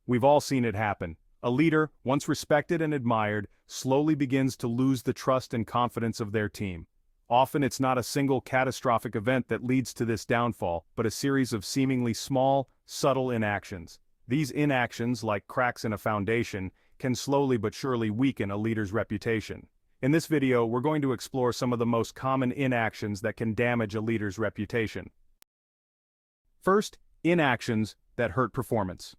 We've all seen it happen. A leader, once respected and admired, slowly begins to lose the trust and confidence of their team. Often it's not a single catastrophic event that leads to this downfall, but a series of seemingly small, subtle inactions. These inactions, like cracks in a foundation, can slowly but surely weaken a leader's reputation. In this video, we're going to explore some of the most common inactions that can damage a leader's reputation. First, inactions that hurt performance.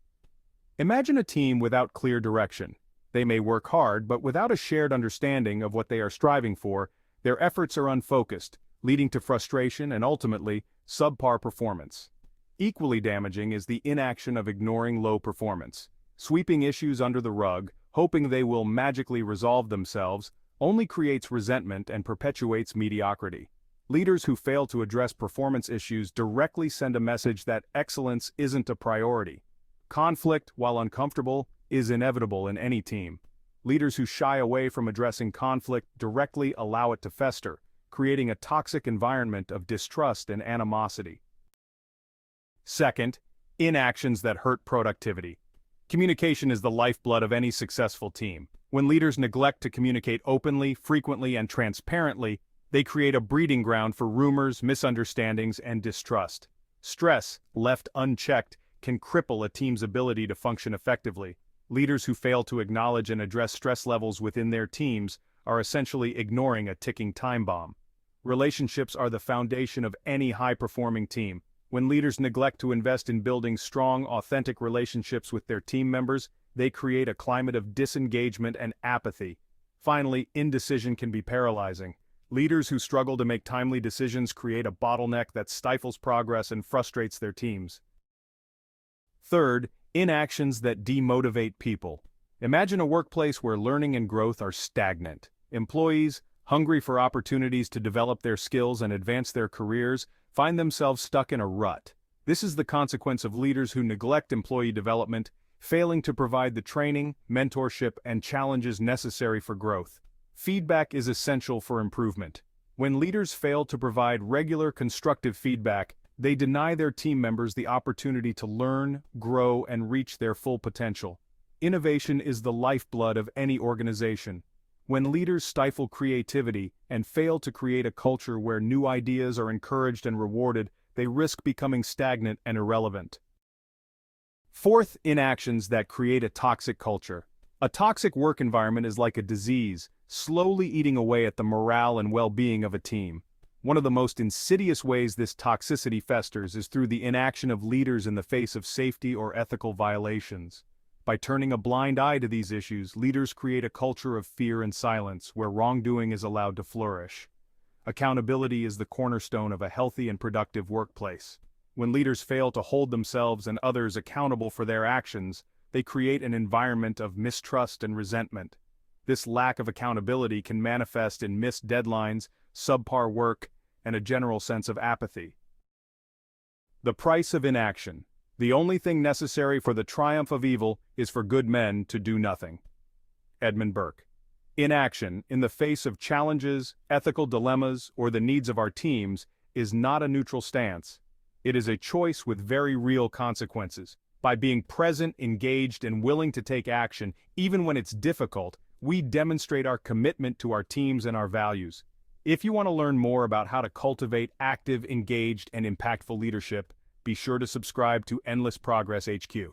Imagine a team without clear direction. They may work hard, but without a shared understanding of what they are striving for, their efforts are unfocused, leading to frustration and ultimately, subpar performance. Equally damaging is the inaction of ignoring low performance. Sweeping issues under the rug, hoping they will magically resolve themselves, only creates resentment and perpetuates mediocrity. Leaders who fail to address performance issues directly send a message that excellence isn't a priority. Conflict, while uncomfortable, is inevitable in any team. Leaders who shy away from addressing conflict directly allow it to fester, creating a toxic environment of distrust and animosity. Second, inactions that hurt productivity. Communication is the lifeblood of any successful team. When leaders neglect to communicate openly, frequently, and transparently, they create a breeding ground for rumors, misunderstandings, and distrust. Stress, left unchecked, can cripple a team's ability to function effectively. Leaders who fail to acknowledge and address stress levels within their teams are essentially ignoring a ticking time bomb. Relationships are the foundation of any high-performing team. When leaders neglect to invest in building strong, authentic relationships with their team members, they create a climate of disengagement and apathy. Finally, indecision can be paralyzing. Leaders who struggle to make timely decisions create a bottleneck that stifles progress and frustrates their teams. Third, inactions that demotivate people. Imagine a workplace where learning and growth are stagnant. Employees, hungry for opportunities to develop their skills and advance their careers, find themselves stuck in a rut. This is the consequence of leaders who neglect employee development, failing to provide the training, mentorship, and challenges necessary for growth. Feedback is essential for improvement. When leaders fail to provide regular constructive feedback, they deny their team members the opportunity to learn, grow, and reach their full potential. Innovation is the lifeblood of any organization. When leaders stifle creativity and fail to create a culture where new ideas are encouraged and rewarded, they risk becoming stagnant and irrelevant. Fourth, inactions that create a toxic culture. A toxic work environment is like a disease, slowly eating away at the morale and well-being of a team. One of the most insidious ways this toxicity festers is through the inaction of leaders in the face of safety or ethical violations. By turning a blind eye to these issues, leaders create a culture of fear and silence where wrongdoing is allowed to flourish. Accountability is the cornerstone of a healthy and productive workplace. When leaders fail to hold themselves and others accountable for their actions, they create an environment of mistrust and resentment. This lack of accountability can manifest in missed deadlines, subpar work, and a general sense of apathy. The price of inaction. The only thing necessary for the triumph of evil is for good men to do nothing. Edmund Burke. Inaction, in the face of challenges, ethical dilemmas, or the needs of our teams, is not a neutral stance. It is a choice with very real consequences. By being present, engaged, and willing to take action, even when it's difficult, we demonstrate our commitment to our teams and our values. If you want to learn more about how to cultivate active, engaged, and impactful leadership, be sure to subscribe to EndlessProgressHQ.